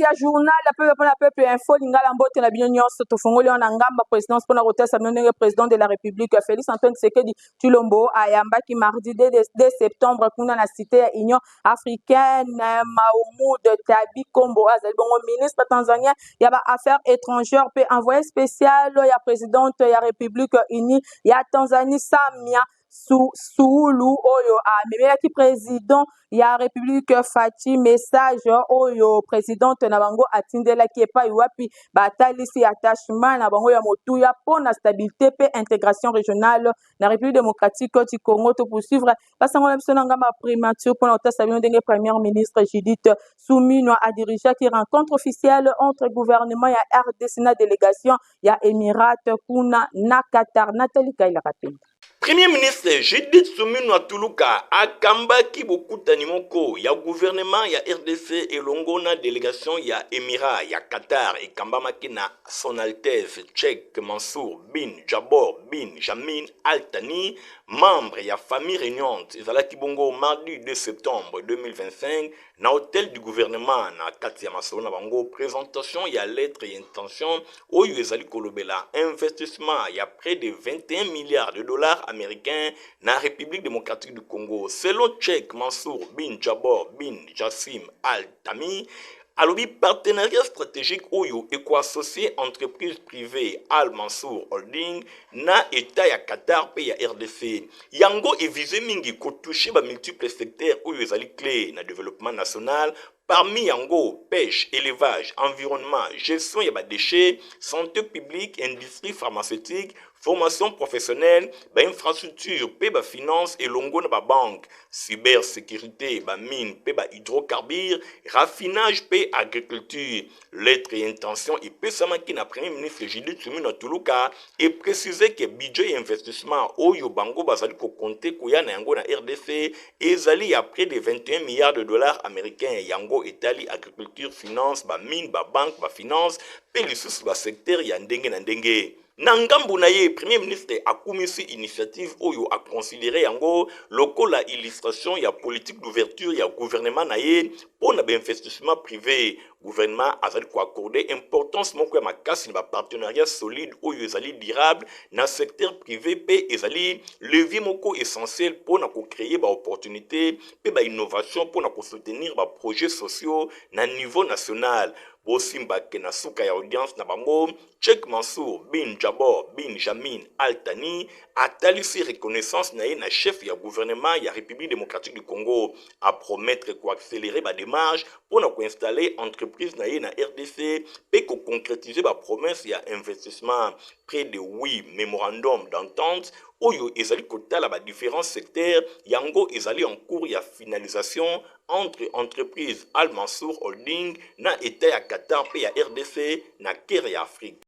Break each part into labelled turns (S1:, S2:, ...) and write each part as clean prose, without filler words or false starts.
S1: ya journal la peuple info lingala mbote na bino nyonso tofongoli wana ngamba présidence pona kotesa bino ndenge président de la République Félix Antoine Tshisekedi Tshilombo ayambaki mardi 2 septembre kuna na cité ya Union africaine. Mahmoud Tabi Kombo azali bongo ministre tanzanien ya ba affaires étrangères pe envoyé spécial ya présidente ya République unie ya Tanzanie Samia Suluhu oyo amemelaki président ya République Faci message oyo présidente na bango atindelaki epai wapi batalisi attachement na bango ya motuya pona stabilité pe intégration régionale na République démocratique du Congo. To poursuivre basango na biso na ngamba primature pona otasa bino ndenge première ministre Judith Suminwa a dirigé qui rencontre officielle entre gouvernement ya RDC na délégation ya Émirats kuna na Qatar. Nathalie Kaila rapide.
S2: Premier ministre Judith Suminwa Tuluka akambaki bokutani moko ya gouvernement ya RDC elongo na délégation ya Émirats ya Qatar ekambamaki na son Altesse Cheikh Mansour bin Jabor bin Jamin Al Thani, membre ya famille réuniante ezalaki bongo mardi 2 septembre 2025 na hôtel du gouvernement na kati ya masolo na bango présentation ya lettre et intention oyo ezali kolobela investissement ya près de 21 milliards de dollars américains na République démocratique du Congo. Selon Cheikh Mansour bin Jabor bin Jassim Al Thani, alobi partenariat stratégique oyo éco-associé entreprise privée Al Mansour Holding na état ya Qatar pe ya RDC. Yango evise mingi kotouche ba multiples secteurs oyo ezali clé na développement national. Parmi yango, pêche, élevage, environnement, gestion ya ba déchets, santé publique, industrie pharmaceutique, formation professionnelle, ba infrastructure, pe ba finance et longo na ba banque, cybersécurité, ba mine, pe ba hydrocarbures, raffinage, pe agriculture. Lettre et intention et pe samaki na premier ministre Judith Suminwa Tuluka et préciser que budget et investissement oyo bango bazali ko compter kuya na yango na RDC ezali à près de 21 milliards de dollars américains. Yango Italie, agriculture, finance, ba mine, ba banque, ba finance, pe lisusu ba secteur ya ndenge na ndenge. Nangambu na ye, premier ministre akumisi initiative oyo a considéré yango lokola illustration ya politique d'ouverture ya gouvernement na ye pour na investissement privé. Gouvernement azali ko accorder importance moko ya makasi na partenariat solide oyo ezali durable na secteur privé pe ezali levier moko essentiel pour na ko créer ba opportunité pe ba innovation pour na ko soutenir ba projets sociaux na niveau national. Bosimba ke na suka ya audience na bango, Cheikh Mansour bin Jabor bin Jamin Al Thani atalisi reconnaissance na ye na chef ya gouvernement ya République démocratique du Congo a promettre ko accélérer ba démarche pour na ko installer entreprise na ye na RDC pe ko concrétiser ba promesse ya investissement. Près de 8 mémorandums d'entente oyo ezali kotala ba différents secteurs yango ezali en cours ya finalisation entre entreprise Al Mansour Holding na état ya Qatar pe ya RDC na kere ya Afrique.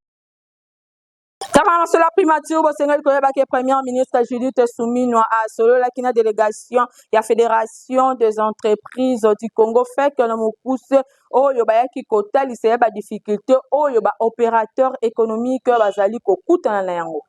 S1: Car sur la primature, Bosengal Koyebake, premier ministre Judith Suminwa a solo la kina délégation ya fédération des entreprises du Congo fait que nous pousse au yoba ki kota lycée ba difficulté au yoba opérateur économique bazali ko kutana na yango.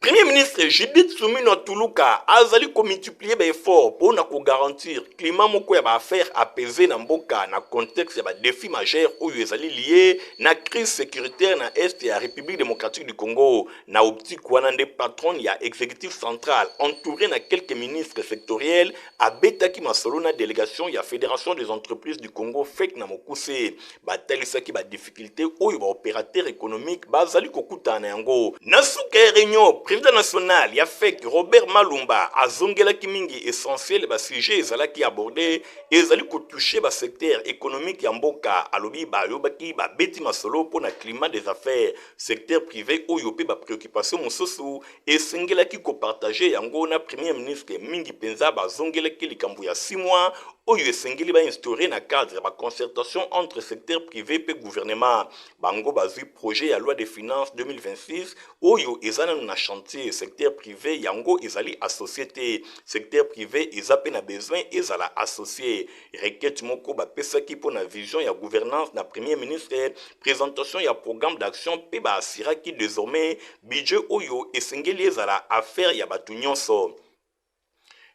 S2: Premier ministre Judith Suminwa Tuluka azali ko multiplier ba effort pour na ko garantir climat moko ya ba affaire apaisé na mboka na contexte ya ba défi majeur oyo ezali lié na crise sécuritaire na est ya République démocratique du Congo na optique wana nde patron ya exécutif central entouré na quelques ministres sectoriels abetaki masolo na délégation ya fédération des entreprises du Congo fek na mokuse batalisaki ba difficulté oyo ba opérateur économique bazali ko kutana yango na suka réunion. Président national ya FEC Robert Malumba azongelaki mingi essentiel ba sujet ezalaki abordé ezali ko toucher ba secteur économique ya mboka alobi ba yobaki ba beti masolo pour na climat des affaires secteur privé oyo pe ba préoccupation mosusu esengelaki ko partager yango na premier ministre mingi penza ba zongelaki likambo ya 6 mois oyo esengeli ba instaurer na cadre ba concertation entre secteur privé pe gouvernement bango bazui projet ya loi de finances 2026 oyo ezana na chantier secteur privé yango ezali associé secteur privé ezape na besoin ezala associé requête moko ba pesaki pour na vision ya gouvernance na premier ministre présentation ya programme d'action pe ba asiraki désormais budget oyo esengeli ezala affaire ya batu nyonso.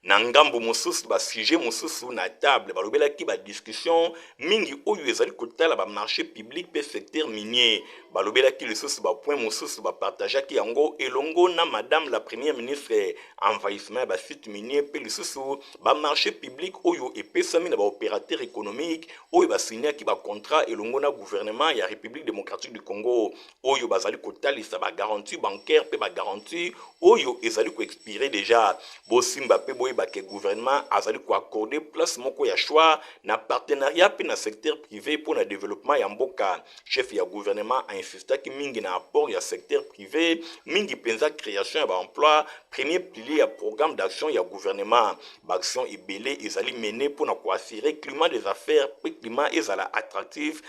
S2: na ngambo mosusu ba sujet mosusu na table balobelaki ba discussion mingi oyo ezali kotala ba marché public pe secteur minier balobelaki lisusu ba point mosusu ba partageaki yango elongo na madame la première ministre envahissement ba site minier pe lisusu ba marché public oyo epesami na ba opérateur économique oyo ba signaki ba contrat elongo na gouvernement ya République démocratique du Congo oyo bazali kotalisa ba garantie bancaire pe ba garantie oyo ezali ko expirer déjà bosimba pe boye ba ke gouvernement azali ko accorder place moko ya choix na partenariat pe na secteur privé pour le développement ya mboka chef ya gouvernement a insisté ki mingi na apport ya secteur privé mingi penza création ya ba emploi premier pilier ya programme d'action ya gouvernement ba action ebele ezali mené pour na ko assurer climat des affaires pe climat ezala attractif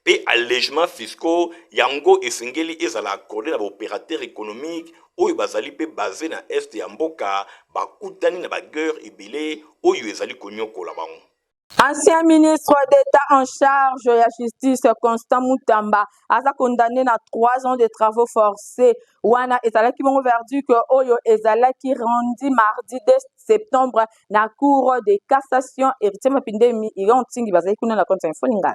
S2: pe allègement fiscaux yango esengeli ezala accordé na ba opérateur économique oyo bazali pe basé na est ya mboka bakutani na bagueur ebele oyo ezali konyokola bango.
S1: Ancien ministre d'État en charge de la justice, Constant Moutamba, a condamné à 3 ans de travaux forcés. Wana ezalaki bongo verdict oyo ezalaki rendi mardi 2 septembre na cour de cassation héritier mapindemi irontingi bazali kuna na compte info lingala.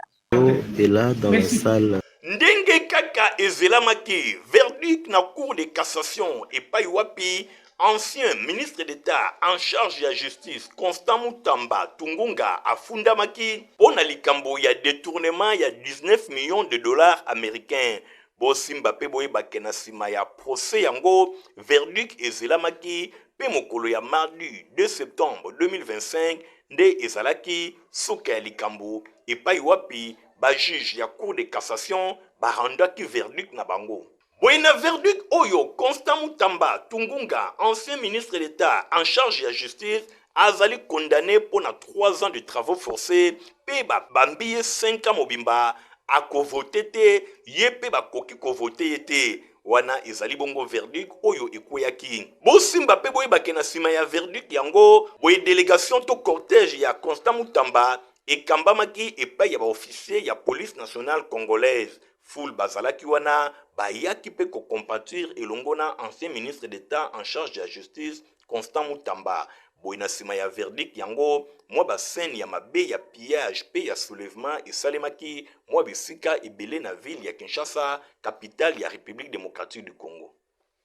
S3: Et là dans la salle.
S2: Ndenge kaka ezelamaki verdict na cour de cassation et pas wapi ancien ministre d'État en charge de la justice Constant Moutamba Tungunga afundamaki pona likambo ya détournement ya 19 millions de dollars américains. Bosimba pe boye bakena sima ya procès yango verdict ezelamaki pe mokolo ya mardi 2 septembre 2025 nde ezalaki soka ya likambo epai wapi ba juge ya cour de cassation barandaki verdict na bango. Boyena verdict oyo Constant Moutamba Tungunga, ancien ministre d'État en charge de la justice, azali condamné pour 3 ans de travaux forcés, pe ba bambiye 5 ans mobimba, a kovote te, yepe ba koki kovote te. Wana ezali bongo verdict oyo ekoyaki. Bosimba pe boye bakena sima ya verdict yango, boye délégation to cortège ya Constant Moutamba, et kambamaki epai ya ba officier ya police nationale congolaise. Foul bazalaki wana bayaki pe ko compatir elongo na ancien ministre d'État en charge de la justice Constant Moutamba. Boyna sima ya verdict yango mwa ba scène ya mabe ya pillage pe ya soulèvement esalemaki mwa bisika ebele na ville ya Kinshasa, capitale ya République démocratique du Congo.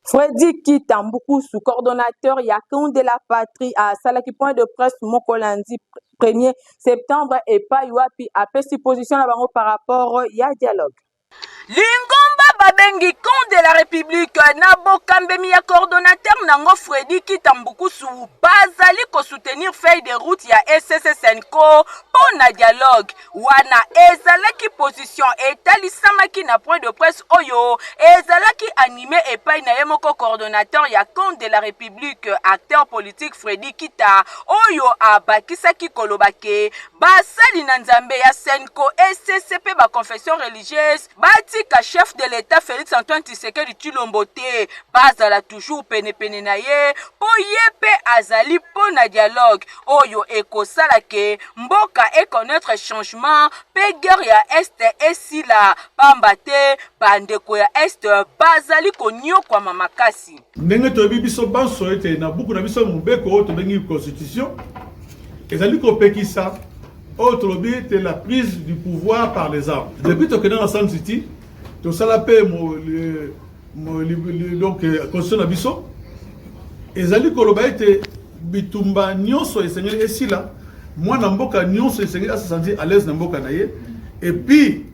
S1: Freddy Kitambuku, coordonnateur Yakon de la patrie à Salaki point de presse Mokolandi 1er septembre et pas Yuapi a fait position par rapport à dialogue.
S4: Lingomba babengi con de la République Nabo Kambemi ya coordonnateur nango Freddy Kitambuku sou bazali ko soutenir feuille de route ya SSSNCO pour na dialogue wana ezalaki position etalisamaki na point de presse oyo ezalaki animé epai na yemoko coordonnateur ya con de la République acteur politique Freddy Kita oyo abakisaki kolobake basali na nzambe ya SNCO SCP ba confession religieuse batika chef de l'État Félix Antoine Tshisekedi Tshilombo te bazala toujours pene na ye po yepe azali po na dialogue oyo ekosala ke mboka ekonnaître changement pe guerre ya est esila pamba te bandeko ya est bazali konyokwa makasi
S5: ndenge toyebi biso banso ete na buku na biso mobeko oyo tobengi constitution ezali kopekisa oyo tolobi ete la prise du pouvoir par les armes. Depuis tokenda na Sun City tosala pe donc constitution na biso ezali koloba ete bitumba nyonso esengeli esila mwana mboka nyonso esengeli asa sentir à l'aise na mboka na ye et puis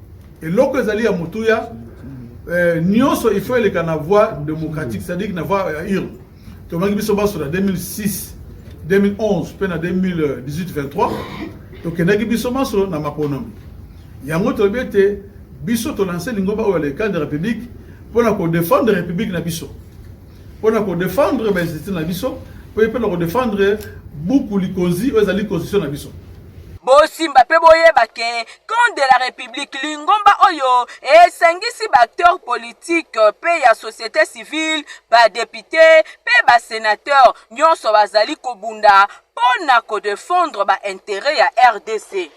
S5: eloko ezali ya mutuya nyonso il faut eleka na voie démocratique, c'est-à-dire na voie urne. Tomangi biso baso na 2006 2011 pe na 2018-23 tokendaki biso baso na makonomi yango tolobi ete biso to lancer lingomba oyo le cadre de la République pour na ko défendre la République na biso pour na ko défendre ba institution na biso pour na ko défendre beaucoup likonzi ezali constitution na biso.
S4: Bosimba pe boyeba ke compte de la République lingomba oyo esengisi ba acteur politique pe ya société civile ba député pe ba sénateur nyonso bazali kobunda pona ko défendre ba intérêt ya RDC.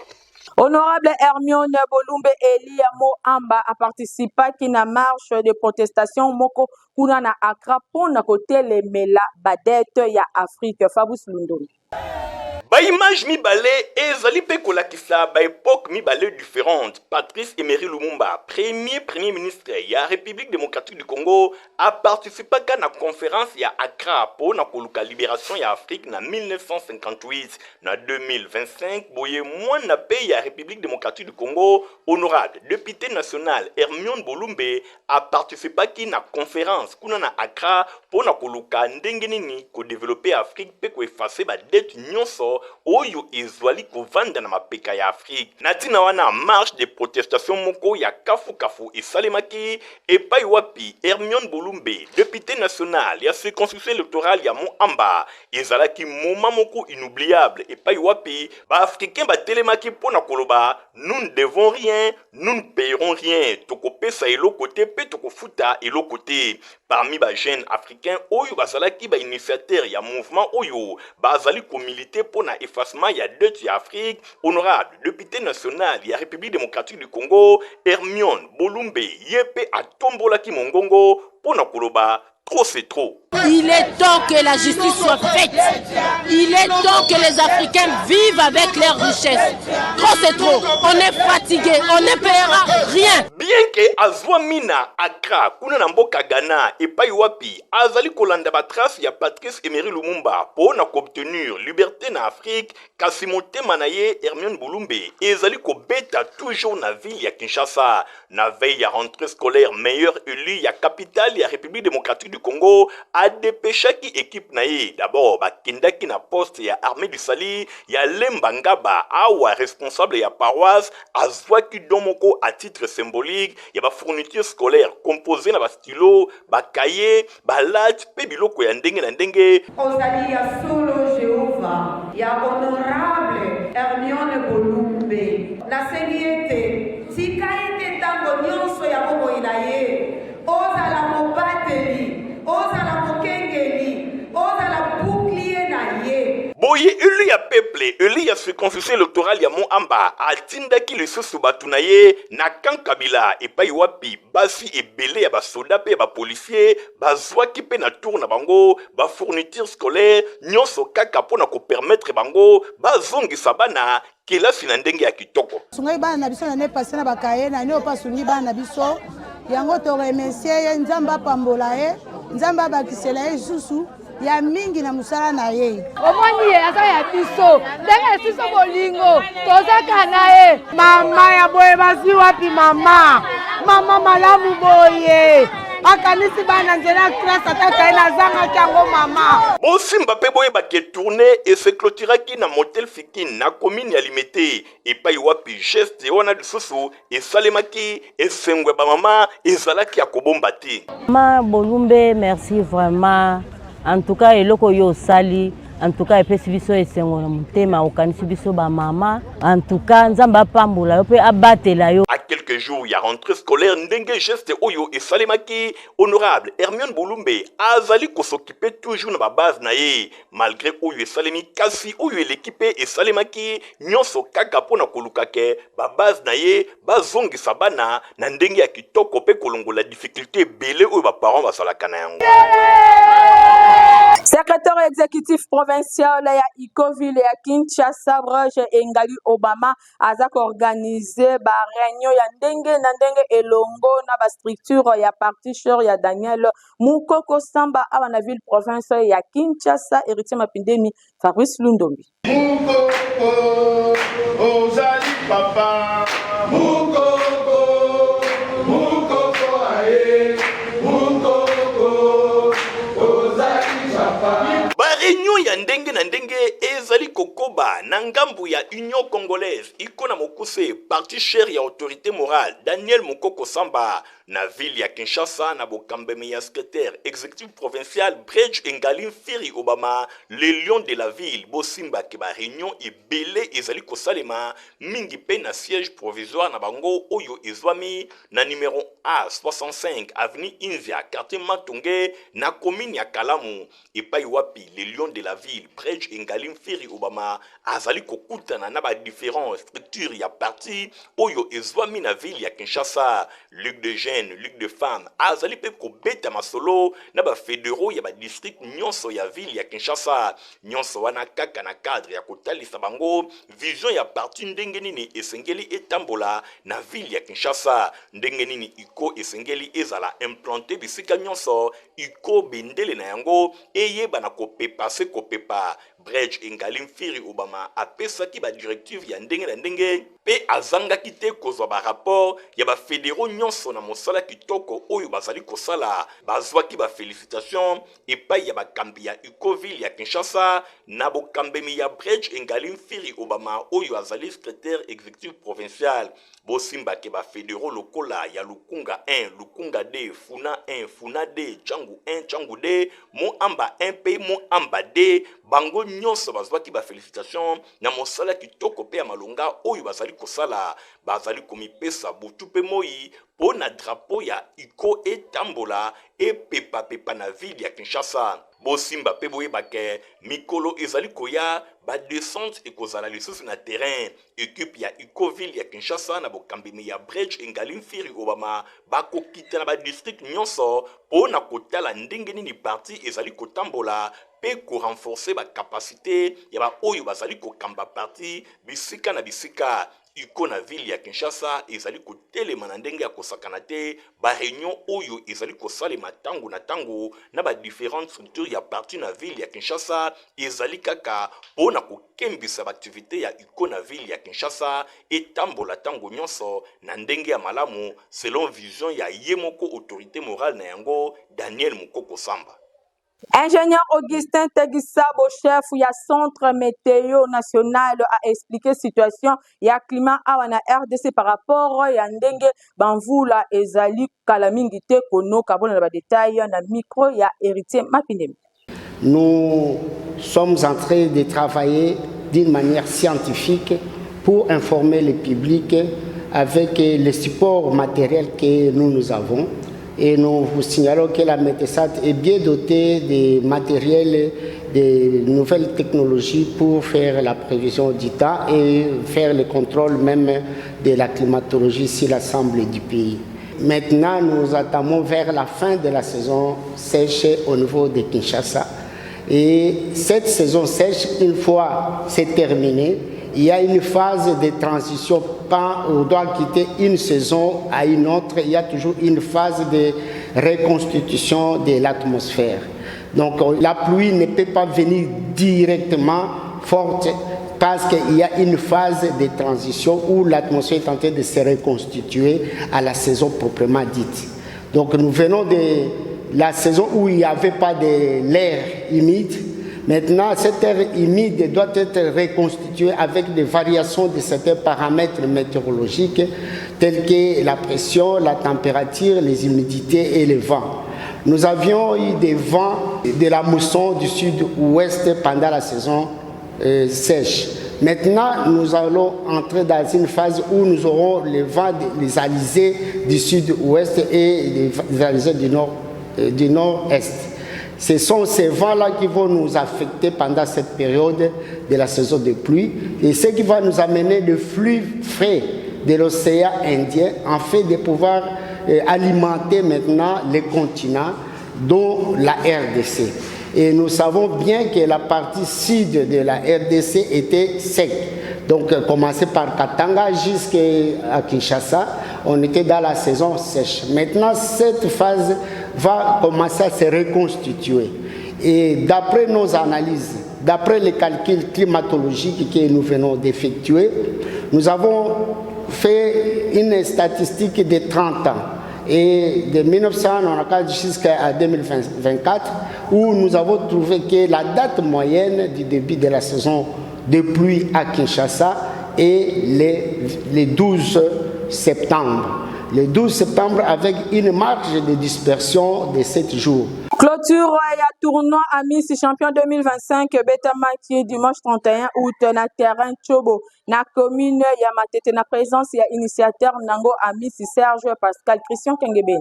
S1: Honorable Hermione Bolumbe Elia Moamba a participé à une marche de protestation moko kuna na Accra pour na côté les mela badete ya Afrique. Fabrice Lundoni.
S2: Ba image mibale ezali pe kolakisa ba époque mibale différente. Patrice Emery Lumumba, premier ministre ya République démocratique du Congo, a participé à la conférence ya Accra pour na koluka libération ya Afrique na 1958 na 2025 boye mwana pe ya République démocratique du Congo, honorable député national Hermione Bolumbe a participé à la conférence kuna na Accra pour na koluka ndenge nini ko développer Afrique pe ko effacer ba dette nyonso oyo ezwali kovanda na mapeka ya Afrique. Natina wana marche de protestation moko ya kafu esalemaki epai wapi Hermione Bolumbe, député national ya circonscription électorale ya Moamba, ezalaki moment moko inoubliable epai wapi ba africain batelemaki pona koloba nous ne devons rien, nous ne payerons rien, tokopesa eloko te pe tokofuta eloko te. Parmi ba jeunes africains oyo bazalaki ba initiateur ya mouvement oyo bazali ko militer pona effacement ya dette ya Afrique, honorable député national ya République démocratique du Congo Hermione Bolumbe yepe atombolaki mongongo pona koloba trop c'est trop.
S6: Il est temps que la justice soit faite. Il est temps que les Africains vivent avec leurs richesses. Trop c'est trop. On est fatigué. On ne paiera rien.
S2: Bien que azwa mina Accra kuna na mboka Ghana epai wapi azali kolanda ba trace ya Patrice Emery Lumumba pour na obtenir liberté na Afrique, kasi motema na ye Hermione Bolumbe ezali ko beta toujours na ville ya Kinshasa na veille ya rentrée scolaire meilleur élu ya capitale ya République démocratique du Congo a dépêchaki équipe na ye. D'abord bakendaki na poste ya armée du Sali ya Lemba Ngaba awa responsable ya paroisse azwaki domoko à titre symbolique ya ba fourniture scolaire composé na ba stylo ba cahier ba late pe biloko ya ndenge na ndenge.
S7: Ozali ya solo Jehova ya honorable Hermione Bolumbe na sengiete tika ete tango nyonso ya bobo inaye ozala mobateli ozala mokengeli ozala bouclier na ye.
S2: Boye élu ya peuple, élu ya circonscription électorale ya Moamba atindaki lisusu batu na ye na Kankabila epai wapi basi ebele ya basoda pe ya bapolisier bazwaki pe na tour na bango ba fourniture scolaire nyonso kaka pona ko permettre bango bazongisa bana kelasi na ndenge ya kitoko.
S8: Sungai bana na biso na ne passé na bakaye na ne opasungi bana na biso yango to remercier ye nzamba pambola ye nzamba bakisela ye susu ya mingi na musala na ye.
S9: Omoni ye asa ya biso ndenge siso bolingo tozaka na ye mama ya boye basi wapi mama malamu boye akanisi bana nzela classe ataka na zanga kango mama.
S2: Bosimba pe boye bake tourner et se clôturaki na motel Fikin na commune ya Limete epai wapi geste wana lisusu esalemaki esengwe ba mama ezalaki ya kobomba te.
S10: Mama Bolumbe, merci vraiment. En tout cas, eloko yo sali, en tout cas epesi biso esengo na mutema okanisi biso ba mama. En tout cas, nzamba pambula yo pe abatela yo.
S2: À quelques jours, il y a rentrée scolaire ndenge geste oyo et salemaki honorable Hermione Bolumbe azali ko s'occuper toujours na ba base na ye malgré oyo et salemi kasi oyo l'équipe et salemaki nyonso kaka pona kolukake ba base na ye bazongisa bana na ndenge ya kitoko pe kolongola difficulté belé oyo ba parents basalaka na yango.
S1: Secrétaire exécutif provincial ya Ikoville ya Kinshasa Roger Engali Obama azak organisé ba réunion ya ndenge na ndenge elongo na ba structure ya parti cher ya Daniel Mukoko Samba aba na ville province ya Kinshasa héritier Mapindemi Fabrice Lundombi.
S11: Mukoko ozali papa Mukoko aye
S2: Réunion ya ndenge na ndenge ezali kokoba na ngambu ya Union Congolaise ikona mokuse parti cher ya autorité morale Daniel Mukoko Samba na ville ya Kinshasa na bokambeme ya secrétaire exécutif provincial Bridge Engali Firi Obama le lion de la ville bosimba ke ba réunion ebele ezali kosalema mingi pe na siège provisoire na bango oyo ezwami na numéro A65 avenue Inzia quartier Matonge na commune ya Kalamu epai wapi le lion de la ville Bridge Engali Firi Obama obama azali kokutana na ba différents structures ya parti oyo ezwami na ville ya Kinshasa. Ligue de jeunes, Ligue de femmes azali pe kobeta masolo na ba fédéraux ya ba district nyonso ya ville ya Kinshasa. Nyonso wana kaka na cadre ya kotalisa bango vision ya parti ndenge nini esengeli etambola na ville ya Kinshasa, ndenge nini iko esengeli ezala implanté bisika nyonso iko bendele na yango eyeba na kopepa se kopepa. Bridge engali mfiri obama apesaki ba directive ya ndenge na ndenge pe azangaki te kozwa ba rapport ya ba fédéraux nyonso na mosala kitoko oyo bazali kosala. Bazwaki ba félicitation epai ya bakambi ya Ecoville ya Kinshasa na bokambemi ya Bridge engali mfiri obama oyo azali secrétaire exécutif provincial. Bosimba ke ba fédéraux lokola ya Lukunga 1, Lukunga 2, Funa 1, Funa 2, Changu 1, Changu 2, Mo Amba 1 pe Mo Amba 2, bango nyonso bazwaki ba félicitation na mosala kitoko pe ya malonga oyo bazali kosala. Bazali komipesa butu pe moi po na drapeau ya iko etambola epepa na ville ya Kinshasa. Bosimba pe boyeba ke mikolo ezali koya ba descente ekozala lisusu na terrain. Équipe ya Ecoville ya Kinshasa na bokambemi ya Bridge engali mfiri obama bakokita na ba district nyonso po na kotala ndenge nini parti ezali kotambola pe ko renforcer ba capacité ya ba oyo bazali kokamba parti bisika na bisika. Iko na ville ya Kinshasa ezali kotelema na ndenge ya kosakana te ba réunion oyo ezali kosalema tango na tango na ba différentes structures ya parti na ville ya Kinshasa ezali kaka pona kokembisa ba activité ya iko na ville ya Kinshasa etambola tango nyonso na ndenge ya malamu selon vision ya yemoko autorité morale na yango Daniel Mukoko Samba.
S1: Ingénieur Augustin Tegisabo, chef ya Centre Météo National, a expliqué situation ya climat awana RDC par rapport ya ndenge banvula ezali kalamingi te kono kabona na ba détail na micro ya Héritier Mapindemi.
S12: Nous sommes en train de travailler d'une manière scientifique pour informer le public avec les supports matériels que nous avons. Et nous vous signalons que la Métésat est bien dotée de matériel, de nouvelles technologies pour faire la prévision du temps et faire le contrôle même de la climatologie sur l'ensemble du pays. Maintenant, nous attendons vers la fin de la saison sèche au niveau de Kinshasa. Et cette saison sèche, une fois c'est terminé, il y a une phase de transition. On doit quitter une saison à une autre. Il y a toujours une phase de reconstitution de l'atmosphère. Donc la pluie ne peut pas venir directement forte parce qu'il y a une phase de transition où l'atmosphère est en train de se reconstituer à la saison proprement dite. Donc nous venons de la saison où il n'y avait pas de l'air humide. Maintenant, cette air humide doit être reconstituée avec des variations de certains paramètres météorologiques tels que la pression, la température, les humidités et les vents. Nous avions eu des vents de la mousson du sud-ouest pendant la saison sèche. Maintenant, nous allons entrer dans une phase où nous aurons les vents, les alizés du sud-ouest et les alizés du nord-est. Ce sont ces vents-là qui vont nous affecter pendant cette période de la saison de pluie et ce qui va nous amener le flux frais de l'océan Indien en fait de pouvoir alimenter maintenant les continents dont la RDC. Et nous savons bien que la partie sud de la RDC était sec. Donc, commencer par Katanga jusqu'à Kinshasa, on était dans la saison sèche. Maintenant, cette phase va commencer à se reconstituer. Et d'après nos analyses, d'après les calculs climatologiques que nous venons d'effectuer, nous avons fait une statistique de 30 ans. Et de 1994 jusqu'à 2024, où nous avons trouvé que la date moyenne du début de la saison de pluie à Kinshasa est le 12 septembre. Le 12 septembre avec une marge de dispersion de 7 jours.
S1: Clôture ya tournoi à Miss Champion 2025 Betama qui est dimanche 31 août na terrain Chobo na commune ya Matete na présence ya initiateur nango à Miss Serge Pascal Christian Kengeben.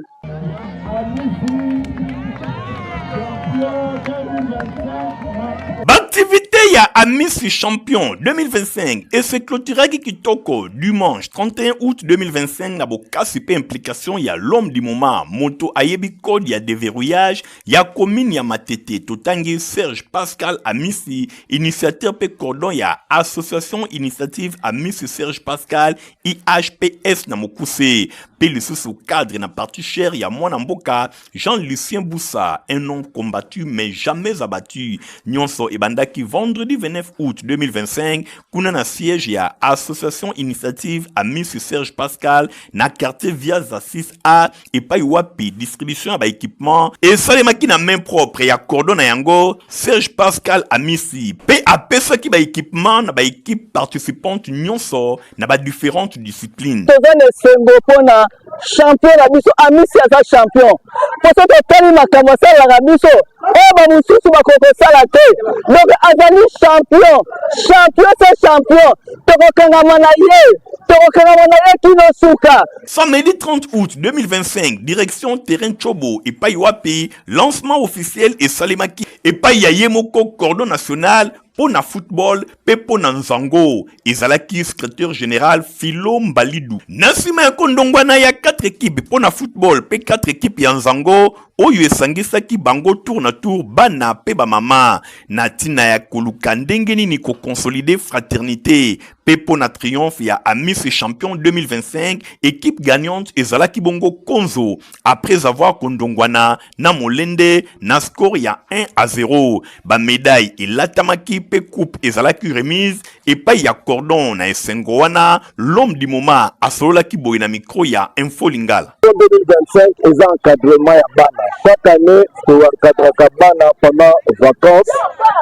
S2: Activité ya Amis Champion 2025 et se clôturaki kitoko dimanche 31 août 2025 na bokasi pe implication ya l'homme du moment moto ayebi code ya déverrouillage ya commune ya Matete totangi Serge Pascal Amisi initiateur pe cordon ya association initiative Amisi Serge Pascal IHPS na mokuse pe lisusu cadre na partie chère ya mwana mboka Jean-Lucien Boussa un homme combattu mais jamais abattu nyonso ebandaki vendredi 29 août 2025 kuna na siège ya association initiative Amis Serge Pascal na quartier via 6A et pa wapi distribution ya ba équipement et salemaki na main propre ya cordon na yango Serge Pascal Amisi pe apesaki ba équipement na ba équipe participante nyonso na ba différentes disciplines
S13: tozane sengo pona champion na biso Amisi aza champion poso totali makambo asalaka biso oyo bamosusu bakokosala te donc azali champion c'est champion tokokangama na ye kino suka.
S2: Samedi 30 août 2025 direction terrain Chobo et Paiwapi lancement officiel et Salemaki et Payaye moko cordon national pour na football pe po na nzango ezalaki secrétaire général Philo Mbalidou nasima ya kondongwana ya 4 équipes pour na football pe 4 équipes ya nzango oyo esangisaki bango tour na tour bana pe ba mama na tina ya koluka ndenge nini ko consolider fraternité pe po na triomphe ya Amis Champion 2025 équipe gagnante ezalaki bongo Konzo après avoir kondongwana na molende na score ya 1-0 ba médaille et latamaki pe coupe ezalaki remise et pa ya cordon na esengo wana l'homme du moment asolaki boy na micro ya Info Lingala
S13: 2025 est encadrement ya bana chaque année to encadraka bana pendant vacances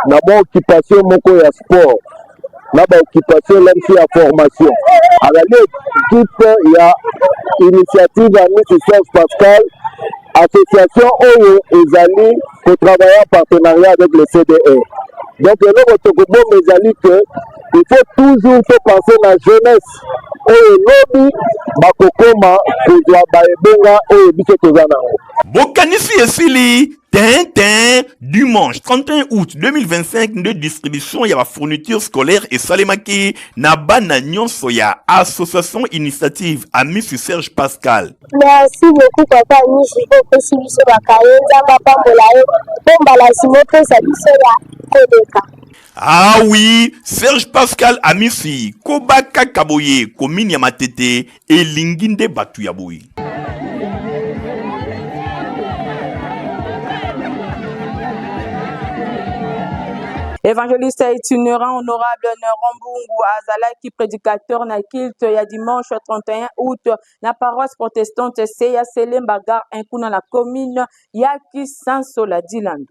S13: na bon occupation moko ya sport na ba occupation l'MC ya formation azali équipe ya initiative Amis Serge Pascal association oyo ezali pour travailler en partenariat avec le CDR. Donc eloko tokobomba ezali que il faut toujours penser na jeunesse oyo lobi bakokoma kozwa baebenga oyo biso toza nango
S2: bokanisi esili Tintin, dimanche 31 août 2025 de distribution ya ba fourniture scolaire et salemaki na bana nyonso ya association initiative Amis Serge Pascal.
S14: Merci beaucoup papa Michi pour pesi biso bakaye nzamba pambola ye bombala simo pesa biso ya kodeka.
S2: Ah oui, Serge Pascal Amisi, Kobaka Kaboye, commune ya Matete et Linginde Batu ya Boye.
S1: Évangéliste itinérant honorable Nerombungu Azalaki prédicateur na kilte ya dimanche 31 août na paroisse protestante Seya Selembagar inclus dans la commune ya Kisansola Dilandu.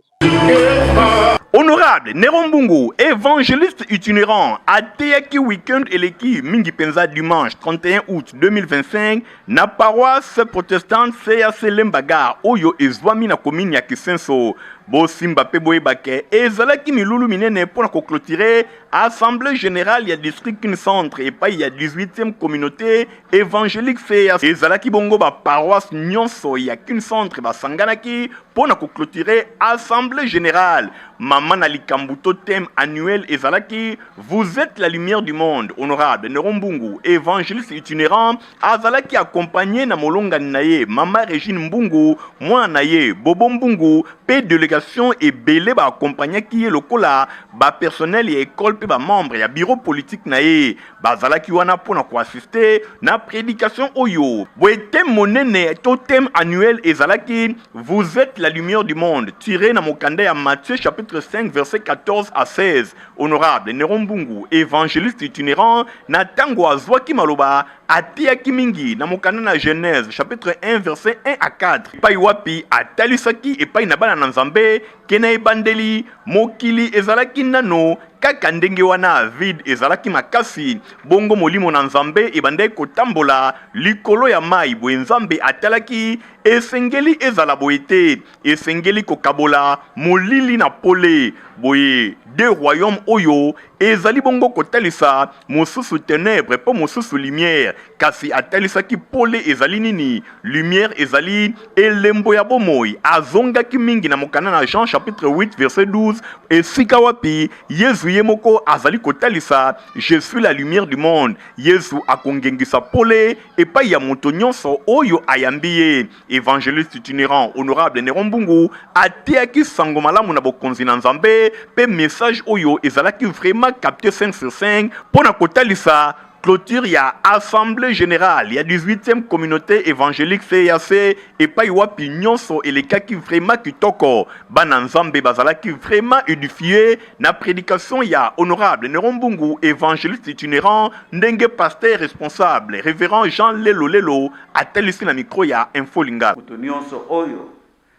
S2: Honorable Nerombungu, évangéliste itinérant à Teyaki Weekend Eleki Mingi Penza dimanche 31 août 2025 na paroisse protestante Seya Selembagar Oyo Ezwami na commune ya Kisenso. Bo Simba Peboe Bake ezalaki milulu minene pour clôturer assemblée générale ya district kin centre et pas ya 18e communauté évangélique Seya ezalaki bongo ba paroisse nyonso ya kin centre ba sanganaki pour clôturer assemblée générale maman na likambuto thème annuel ezalaki vous êtes la lumière du monde honorable Nerombungu évangéliste itinérant azalaki accompagné na molonga naye mama Régine Mbungu moi naye Bobo Mbungu pe délégation et belé ba accompagné qui est lokola ba personnel et école pe ba membre ya bureau politique naye bazalaki wana pona ko assister na prédication oyo boete monene to thème annuel ezalaki vous êtes la lumière du monde tiré na mokanda ya Matthieu chapitre 5 verset 14 à 16 honorable Nerombungu évangéliste itinérant na tango azwaki maloba atiaki mingi na mokanda na Genèse chapitre 1 verset 1 à 4 pai wapi atalisaki epai na bana na Nzambe kena ebandeli mokili ezalaki nano kaka ndenge wana vide ezalaki makasi bongo molimo na Nzambe ebandai kotambola likolo ya mai boye Nzambe atalaki esengeli ezala boyete esengeli kokabola molili na pole boye de royaume oyo ezali bongo kotalisa mosusu ténèbre po mosusu lumière kasi atalisaki pole ezali nini lumière ezali elembo ya bomoi azongaki mingi na mokana na Jean chapitre 8 verset 12 esika wapi Yesu ye moko azali kotalisa je suis la lumière du monde. Yesu akongengisa pole epai ya moto nyonso oyo ayambi ye. Évangéliste itinérant honorable Nerombungu atiaki sango malamu na bokonzi na Nzambe pe message oyo ezalaki vraiment capté 5 sur 5 pona kotalisa clôture ya assemblée générale ya 18e communauté évangélique CAC epai wapi nyonso elekaki vraiment kitoko bana Nzambe bazalaki vraiment édifié na prédication ya honorable Nerombungu évangéliste itinérant ndenge pasteur responsable révérend Jean Lelo atelisi na micro ya Info Linga
S15: nyonso oyo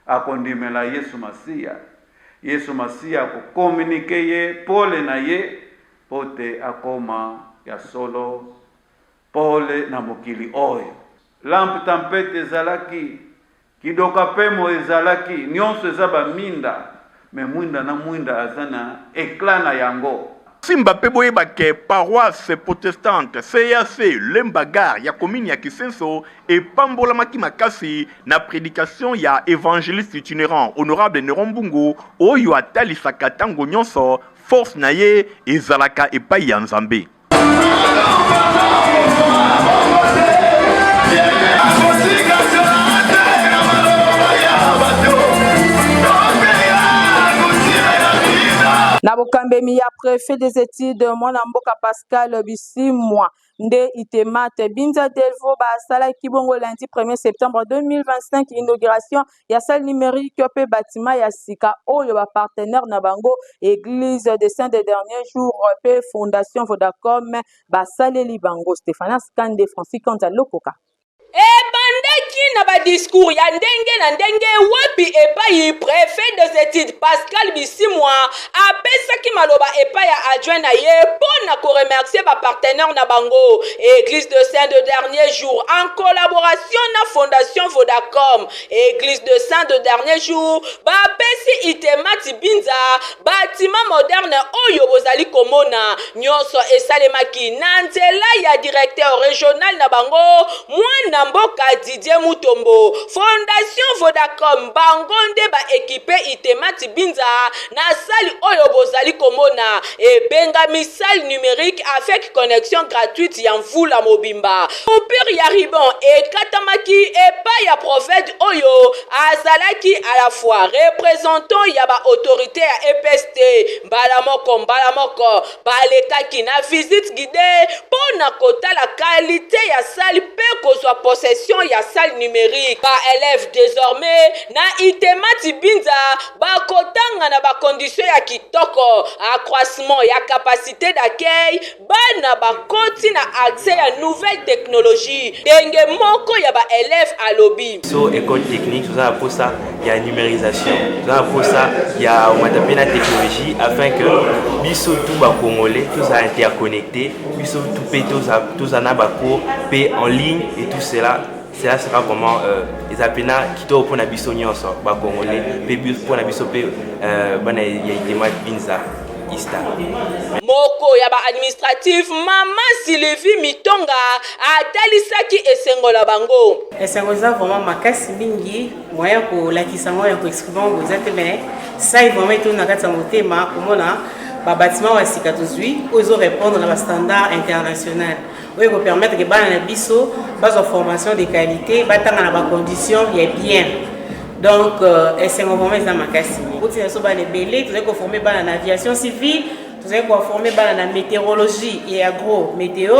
S15: akondimela Yesu Masia kokommunike ye pole na ye pote akoma ya solo pole na mokili oyo lampe tempete ezalaki kidoka pemo ezalaki nyonso eza baminda me mwinda na mwinda azana eklat na yango
S2: simba pe boyeba ke paroisse protestante CAC Lembagar ya commune ya Kisenso epambolamaki makasi na prédication ya évangéliste itinérant honorable Nerombungu oyo atalisaka tango nyonso force na ye ezalaka epai ya Nzambe.
S1: Na bokambemi ya préfet des études mwana mboka Pascal Bisimwa nde itemate Binza Delvo basalaki bongo lundi 1er septembre 2025 inauguration ya salle numérique pe bâtiment ya sika oyo ba partenaire na bango église des saints des derniers jours pe fondation Vodacom basaleli bango Stéphane Skande Francis Kanta Lokoka.
S4: Ebandaki na ba discours ya ndenge na ndenge wapi epai préfet des études Pascal Bisimwa apesaki maloba epai ya adjoint na ye pona ko remercier ba partenaire na bango église de saint de dernier jour en collaboration na fondation Vodacom église de saint de dernier jour ba pesi itemati Binza bâtiment moderne oyo bozali komona nyonso esalemaki na nzela ya directeur régional na bango mwana mboka Didier Mutombo fondation Vodacom bangonde ba équipé itemati Binza na salle oyo bozali komona ebenga salle numérique avec connexion gratuite ya mvula mobimba coupure ya ribon ekatamaki epai ya prophète oyo azalaki à la fois représentant ya ba autorité ya EPST mbala moko balekaki na visite guidée pona kotala qualité ya salle pe kozwa possession ya salle numérique ba élève désormais na itemati Binza ba kotanga na ba condition ya kitoko accroissement ya capacité d'accueil bana ba koti na accès à nouvelle technologie denge moko ya ba élève à lobby
S16: so école technique tout ça pour ça il y a numérisation tout ça pour ça il y a on m'appelle la technologie afin que biso tout ba congolais tous ça interconnecté biso tout pe tous ça na ba cours pe en ligne et tout cela sera vraiment les apena kito pour na biso nyonso ba congolais pe pour na biso pe bana ya itema Binza ista
S4: moko ya ba administratif mama Sylvie Mitonga atalisaki esengola bango
S17: esengoza vraiment makasi mingi moya ko lakisango ya ko exprimer bozate bene ça vraiment tout na kati motema komona ba bâtiment wa sika tozui ozo répondre à la standard international oui pour permettre que bana na biso bazo formation de qualité batanga na ba conditions ya bien donc c'est vraiment ça makasi kuti na so ba ne belé tu ko former bana na aviation civile tu ko former bana na météorologie et agro météo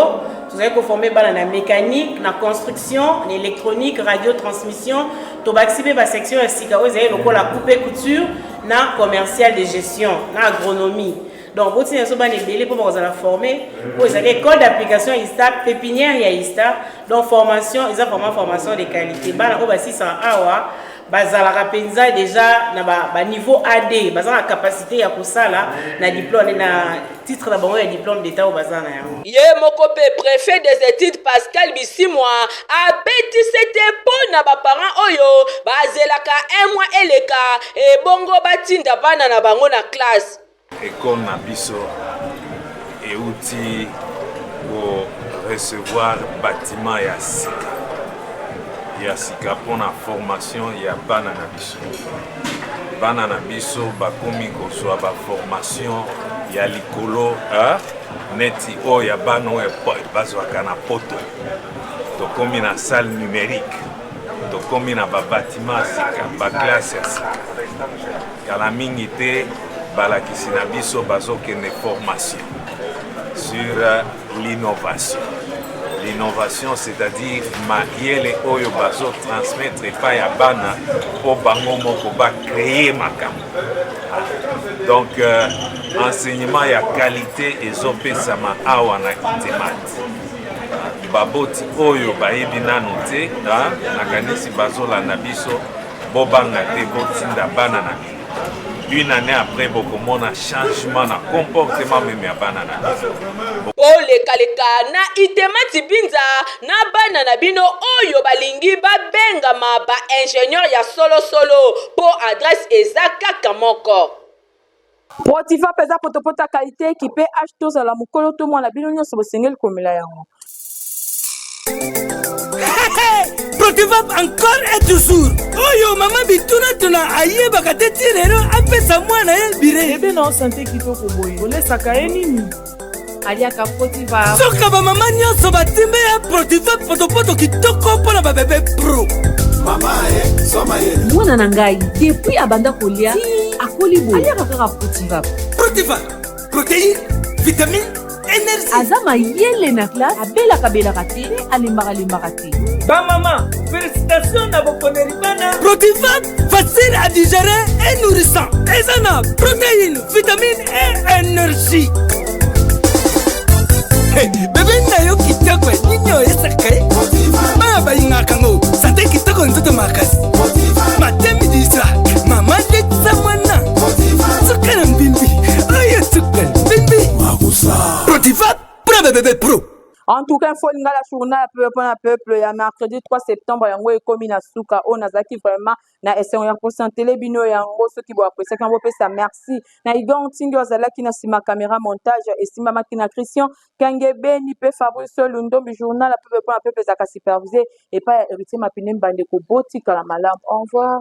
S17: tu ko former bana na mécanique na construction na électronique radio transmission to baxibe ba section ya sika ozo lokola coupe couture na commercial de gestion na agronomie. Donc, vous avez des belés pour vous former. Vous avez école d'application ISTA, pépinière et ISTA. Donc, formation, ils ont vraiment formation de qualité. Bah, on va 600 awa. Bazala penza déjà na niveau AD, bazala la capacité à pour ça là, na diplôme na titre na bango ya diplôme d'état au bazana ya.
S4: Ye mokope préfet des études Pascal Bisimwa a beti c'était pour na ba parents oyo bazelaka un mois eleka et bongo batinda bana na bango na classe.
S18: école na biso euti pour recevoir bâtiment ya sika mpona formation ya bana na biso. Bana na biso bakomi kozwa baformation ya likolo neti oyo ya bana oyo bazwaka na poto. Tokomi na salle numérique, tokomi na babatima ya sika, baklasse ya sika. Kala mingi te balakisi na biso bazokende formation sur l'innovation. L'innovation, c'est-à-dire mayele oyo bazo transmettre epai ya bana po bango moko créer makambo. Donc enseignement ya qualité ezopesama awa na itemati. Baboti oyo bayebi nanu te nakanisi bazolanda biso bobanga te botinda bana na bino. Une année après bokomona changement na comportement même ya bana na biso.
S4: Olekaleka na itemati binza na bana na bino oyo balingi babengama ba ingénieur ya solo po adresse ezakaka moko.
S1: Protiva peza potopota qualité qui peut acheter aux la mukolo to mwana bino nyonso bosengeli komela yango.
S19: Protivap encore et toujours. Oyo mama bituna tuna ayeba kateti rero apesa mwana ye bire.
S20: Ebe na santé kitoko boye. Olesaka ye nini? Aliaka Protivap.
S19: Soka ba mama nyonso batimbe ya Protivap potopoto kitoko mpona ba bébé pro.
S11: Mama soma ye.
S21: Mwana na ngai depuis abanda kolia akoli boye. Aliaka kaka Protivap.
S19: Protivap. Protéine, vitamine, énergie.
S21: Azama yele na classe abelaka te alimbaka te.
S19: Ba maman, félicitations na bokoneri bana. Protivap, facile à digérer et nourrissant. Ezana, protéines, vitamines et énergie. Hey, bébé na yo kitoko ninyo esaka. Ba ba ingaka ngo, santé kitoko nzoto makasi. Matemi disa, mama letsa mwana. Sukana mbimbi, oye sukana mbimbi. Makusa. Protivap, pour bébé pro.
S1: En tout cas, il faut la journal peuple ya mercredi 3 septembre yango ekomi na suka o nazaki vraiment na essayons ya santé les bino yango ceux qui bo apprécier quand ça merci na Igor Ntingi ozalaki na sima caméra montage et sima makina Christian Kangebe ni pe Fabrice Lundombi journal peuple za ka superviser et pas héritier mapine mbande ko botika la malam. Au revoir.